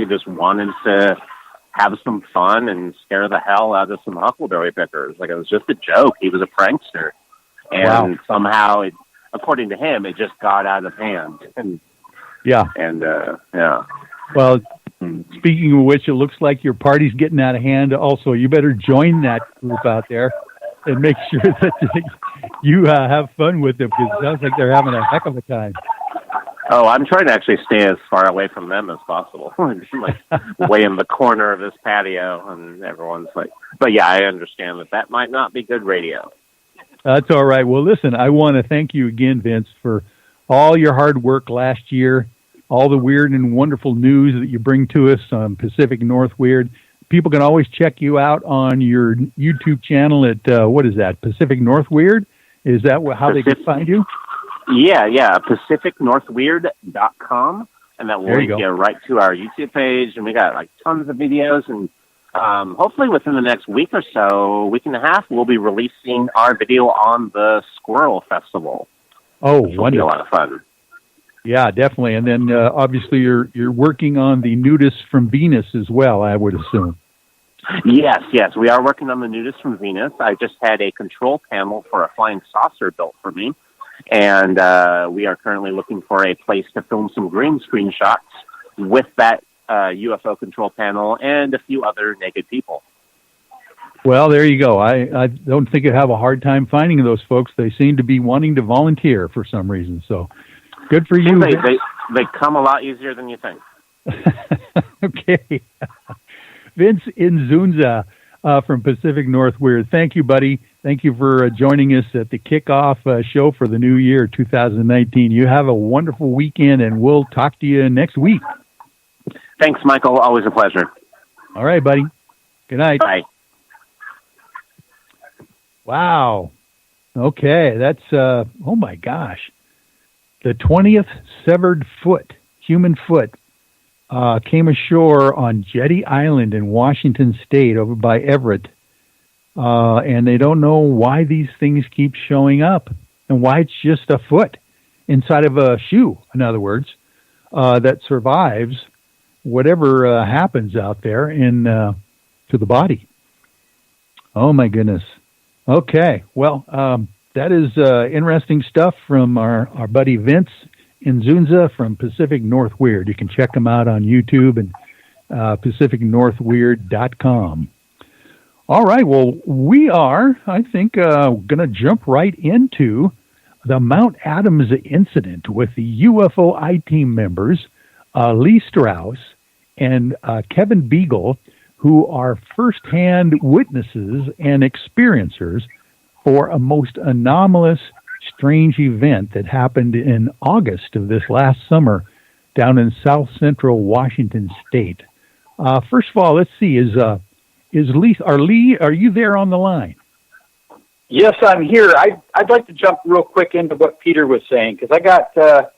he just wanted to have some fun and scare the hell out of some huckleberry pickers. Like, it was just a joke. He was a prankster. And somehow, according to him, it just got out of hand. Yeah. Well, speaking of which, it looks like your party's getting out of hand. Also, you better join that group out there and make sure that you have fun with them, because it sounds like they're having a heck of a time. Oh, I'm trying to actually stay as far away from them as possible. Just like way in the corner of this patio, and everyone's like, but yeah, I understand that might not be good radio. That's all right. Well, listen, I want to thank you again, Vince, for all your hard work last year, all the weird and wonderful news that you bring to us on Pacific North Weird. People can always check you out on your YouTube channel at, what is that, Pacific North Weird? Is that how they can find you? Yeah, PacificNorthWeird.com, and that will get right to our YouTube page, and we got like tons of videos, and hopefully within the next week or so, week and a half, we'll be releasing our video on the Squirrel Festival. Oh, wonderful. It'll be a lot of fun. Yeah, definitely. And then obviously you're working on the Nudist from Venus as well, I would assume. Yes, we are working on the Nudist from Venus. I just had a control panel for a flying saucer built for me. And we are currently looking for a place to film some green screen shots with that UFO control panel and a few other naked people. Well, there you go. I don't think you'd have a hard time finding those folks. They seem to be wanting to volunteer for some reason. So good for you. They come a lot easier than you think. Okay. Vince Inzunza from Pacific North Weird. Thank you, buddy. Thank you for joining us at the kickoff show for the new year, 2019. You have a wonderful weekend, and we'll talk to you next week. Thanks, Michael. Always a pleasure. All right, buddy. Good night. Bye. Wow. Okay, that's, oh my gosh. The 20th severed foot, human foot, came ashore on Jetty Island in Washington State over by Everett. And they don't know why these things keep showing up and why it's just a foot inside of a shoe, in other words, that survives whatever happens out there to the body. Oh, my goodness. Okay. Well, that is interesting stuff from our buddy Vince Inzunza from Pacific North Weird. You can check him out on YouTube and PacificNorthWeird.com. All right, well, we are, I think, going to jump right into the Mount Adams incident with the UFO I-Team members, Lee Strauss and Kevin Beagle, who are firsthand witnesses and experiencers for a most anomalous, strange event that happened in August of this last summer down in south central Washington State. First of all, let's see, Lee, are you there on the line? Yes, I'm here. I'd like to jump real quick into what Peter was saying, because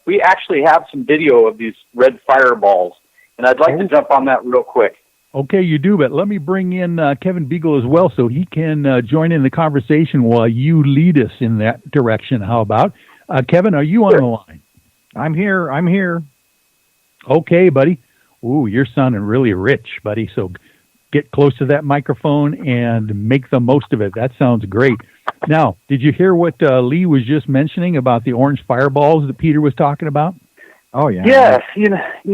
we actually have some video of these red fireballs, and I'd like to jump on that real quick. Okay, you do, but let me bring in Kevin Beagle as well so he can join in the conversation while you lead us in that direction. How about? Kevin, are you on the line? I'm here. Okay, buddy. Ooh, you're sounding really rich, buddy, so get close to that microphone and make the most of it. That sounds great. Now, did you hear what Lee was just mentioning about the orange fireballs that Peter was talking about? Oh, yeah. Yes, you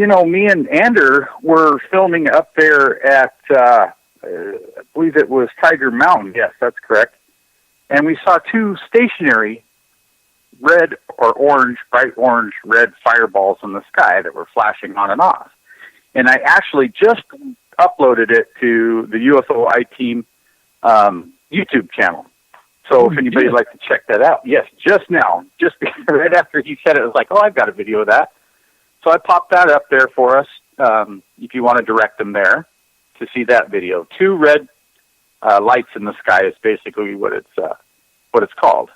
know, me and Ander were filming up there at, I believe it was Tiger Mountain. Yes, that's correct. And we saw two stationary red or orange, bright orange, red fireballs in the sky that were flashing on and off. And I actually just uploaded it to the UFO I-Team YouTube channel. So if anybody'd like to check that out. Yes, just now. Just right after he said it, I was like, oh, I've got a video of that. So I popped that up there for us, if you want to direct them there to see that video. Two red lights in the sky is basically what it's called.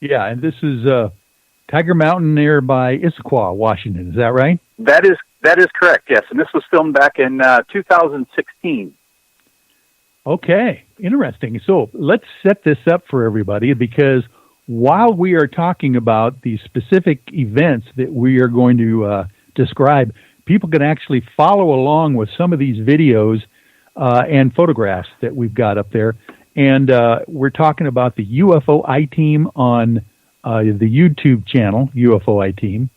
Yeah, and this is Tiger Mountain nearby Issaquah, Washington. Is that right? That is correct, yes. And this was filmed back in 2016. Okay, interesting. So let's set this up for everybody, because while we are talking about the specific events that we are going to describe, people can actually follow along with some of these videos and photographs that we've got up there. And we're talking about the UFO I-Team on the YouTube channel, UFO I-Team.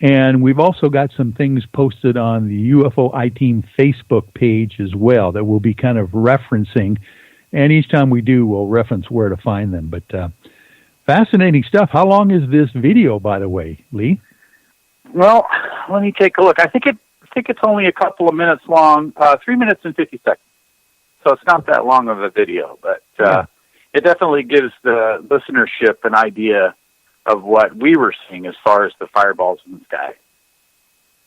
And we've also got some things posted on the UFO I-Team Facebook page as well that we'll be kind of referencing. And each time we do, we'll reference where to find them. But fascinating stuff. How long is this video, by the way, Lee? Well, let me take a look. I think it's only a couple of minutes long, 3 minutes and 50 seconds. So it's not that long of a video, but it definitely gives the listenership an idea of what we were seeing as far as the fireballs in the sky.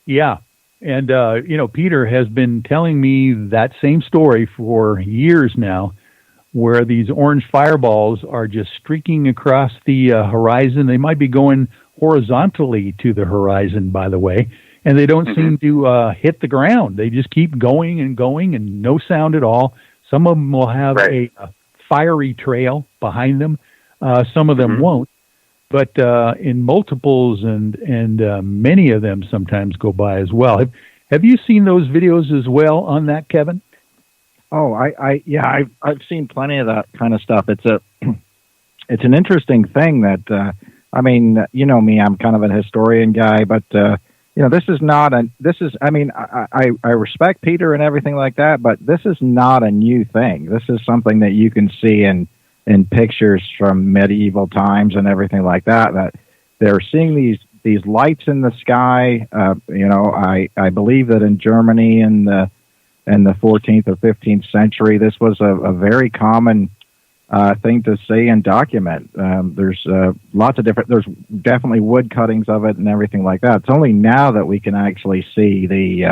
Yeah. And, Peter has been telling me that same story for years now, where these orange fireballs are just streaking across the horizon. They might be going horizontally to the horizon, by the way, and they don't seem to hit the ground. They just keep going and going and no sound at all. Some of them will have a fiery trail behind them. Some of them won't. But in multiples and many of them sometimes go by as well. Have you seen those videos as well on that, Kevin? Oh, I've seen plenty of that kind of stuff. It's an interesting thing that you know me, I'm kind of a historian guy, but this is not I respect Peter and everything like that, but this is not a new thing. This is something that you can see in pictures from medieval times and everything like that, that they're seeing these lights in the sky. I believe that in Germany in the 14th or 15th century, this was a very common thing to see and document. There's lots of there's definitely wood cuttings of it and everything like that. It's only now that we can actually see the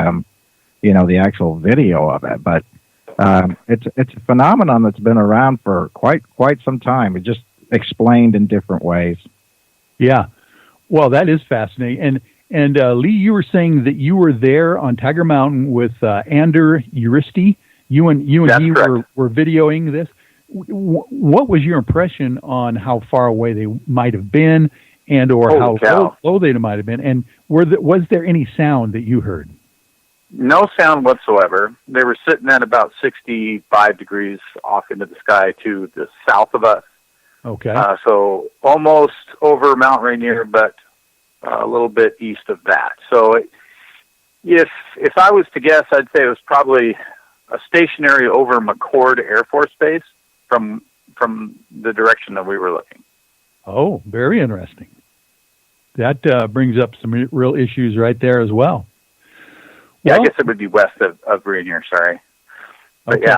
actual video of it, but it's a phenomenon that's been around for quite some time. It's just explained in different ways. Yeah. Well, that is fascinating. And Lee, you were saying that you were there on Tiger Mountain with Ander Uristi. You and he were videoing this. What was your impression on how far away they might have been, and or how low they might have been? And was there any sound that you heard? No sound whatsoever. They were sitting at about 65 degrees off into the sky to the south of us. Okay. So almost over Mount Rainier, but a little bit east of that. So if I was to guess, I'd say it was probably a stationary over McCord Air Force Base from the direction that we were looking. Oh, very interesting. That brings up some real issues right there as well. Yeah, I guess it would be west of Rainier, sorry. But okay.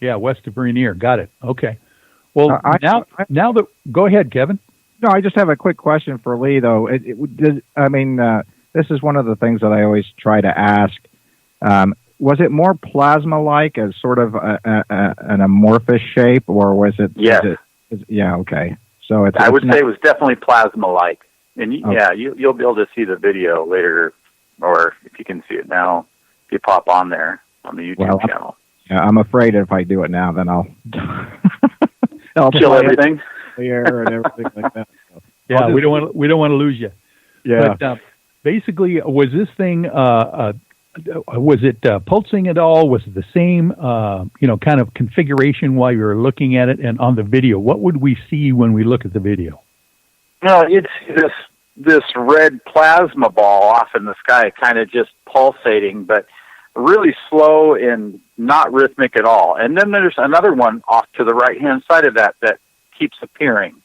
Yeah, west of Rainier. Got it. Okay. Well, now that go ahead, Kevin. No, I just have a quick question for Lee, though. This is one of the things that I always try to ask. Was it more plasma-like, as sort of an amorphous shape, or was it? Yes. Yeah. Okay. So I would say it was definitely plasma-like, and you'll be able to see the video later, or if you can see it now, if you pop on there on the YouTube channel. Yeah, I'm afraid if I do it now, then I'll kill everything. The air and everything like that. So yeah, we don't want to lose you. Yeah. But basically, was this thing? Was it pulsing at all? Was it the same, kind of configuration while you were looking at it? And on the video, what would we see when we look at the video? No, it's this red plasma ball off in the sky, kind of just pulsating, but really slow and not rhythmic at all. And then there's another one off to the right-hand side of that keeps appearing.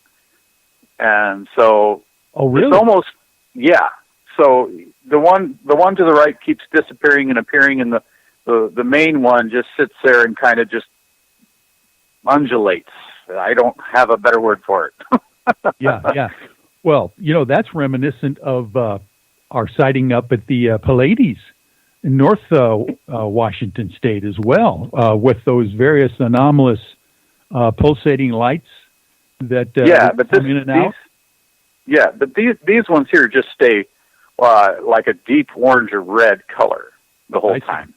And so it's almost, so the one to the right keeps disappearing and appearing, and the main one just sits there and kind of just undulates. I don't have a better word for it. Yeah. Well, that's reminiscent of our sighting up at the Pallades in North Washington State as well, with those various anomalous pulsating lights that come in and out. But these ones here just stay like a deep orange or red color the whole time.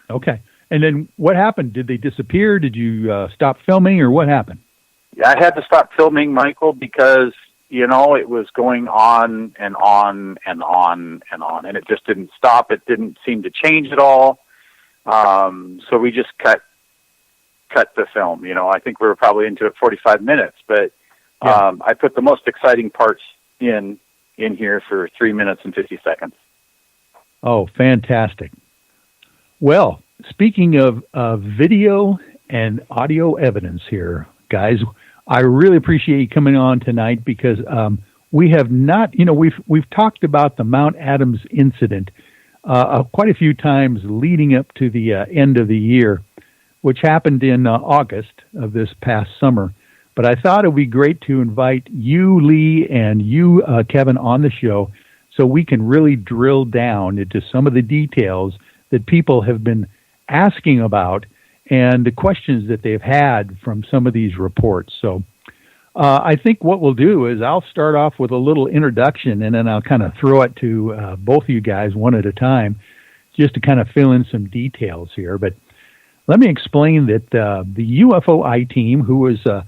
Okay. And then what happened? Did they disappear? Did you stop filming, or what happened? I had to stop filming, Michael, because You know, it was going on and on and on and on, and it just didn't stop. It didn't seem to change at all. So we just cut the film. You know, I think we were probably into it 45 minutes, but I put the most exciting parts in here for 3 minutes and 50 seconds. Oh, fantastic. Well, speaking of video and audio evidence here, guys, I really appreciate you coming on tonight because we have not, you know, we've talked about the Mount Adams incident quite a few times leading up to the end of the year, which happened in August of this past summer. But I thought it would be great to invite you, Lee, and you, Kevin, on the show so we can really drill down into some of the details that people have been asking about and the questions that they've had from some of these reports. So I think what we'll do is I'll start off with a little introduction, and then I'll kind of throw it to both of you guys one at a time just to kind of fill in some details here. But let me explain that the UFO I-Team, who is a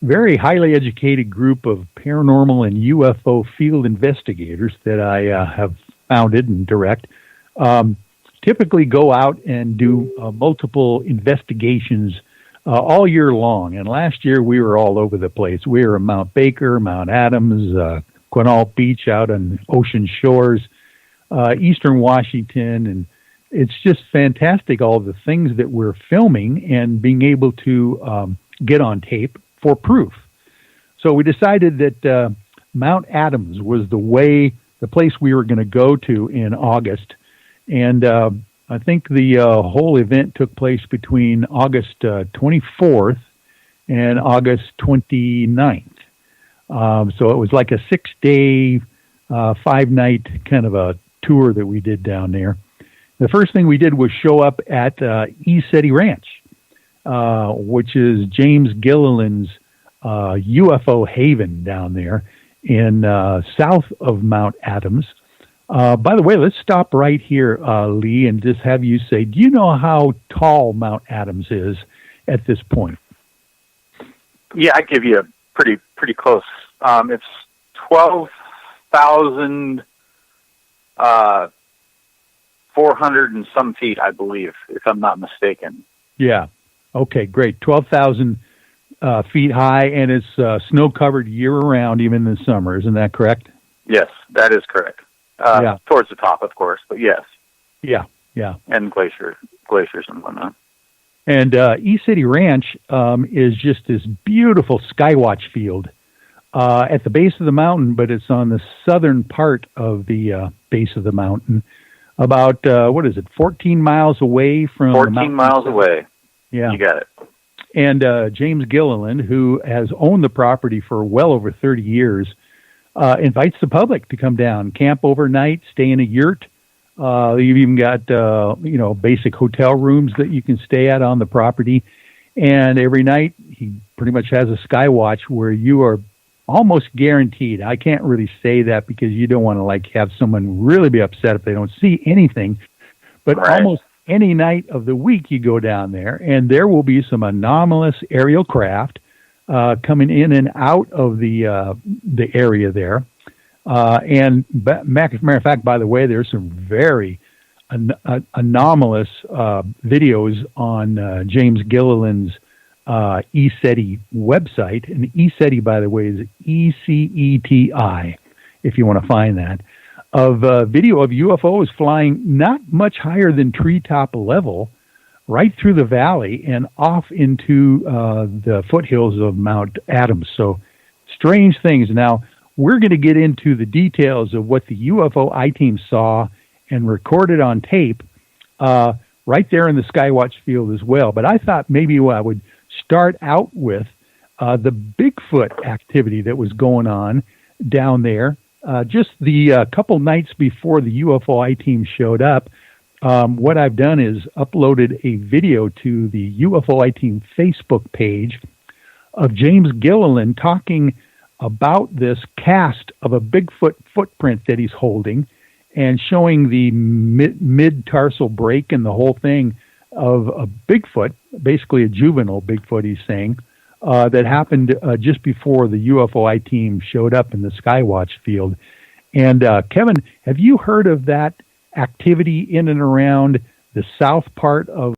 very highly educated group of paranormal and UFO field investigators that I have founded and direct, typically go out and do multiple investigations all year long. And last year we were all over the place. We were in Mount Baker, Mount Adams, Quinault Beach out on Ocean Shores, Eastern Washington, and it's just fantastic, all the things that we're filming and being able to get on tape for proof. So we decided that Mount Adams was the place we were going to go to in August. And I think the whole event took place between August 24th and August 29th. So it was like a 6-day, 5-night kind of a tour that we did down there. The first thing we did was show up at E-City Ranch, which is James Gilliland's UFO haven down there in south of Mount Adams. By the way, let's stop right here, Lee, and just have you say, do you know how tall Mount Adams is at this point? Yeah, I give you a pretty close. It's 12,400 and some feet, I believe, if I'm not mistaken. Yeah. Okay, great. 12,000 feet high, and it's snow-covered year-round, even in the summer. Isn't that correct? Yes, that is correct. Towards the top, of course, but yes. Yeah. And glaciers and whatnot. And E-City Ranch is just this beautiful skywatch field at the base of the mountain, but it's on the southern part of the base of the mountain, about, 14 miles away from 14 miles away. Yeah. You got it. And James Gilliland, who has owned the property for well over 30 years, invites the public to come down, camp overnight, stay in a yurt. You've even got, basic hotel rooms that you can stay at on the property. And every night he pretty much has a sky watch where you are almost guaranteed. I can't really say that because you don't want to have someone really be upset if they don't see anything. But almost any night of the week you go down there and there will be some anomalous aerial craft coming in and out of the area there. And matter of fact, by the way, there's some very anomalous videos on James Gilliland's E-City website. And E-City, by the way, is E-C-E-T-I, if you want to find that, of video of UFOs flying not much higher than treetop level right through the valley and off into the foothills of Mount Adams. So strange things. Now, we're going to get into the details of what the UFO I-Team saw and recorded on tape right there in the Skywatch field as well. But I thought maybe I would start out with the Bigfoot activity that was going on down there. Just the couple nights before the UFO I-Team showed up, what I've done is uploaded a video to the UFO I-Team Facebook page of James Gilliland talking about this cast of a Bigfoot footprint that he's holding and showing the mid-tarsal break and the whole thing of a Bigfoot, basically a juvenile Bigfoot, he's saying, that happened just before the UFOI team showed up in the Skywatch field. And Kevin, have you heard of that activity in and around the south part of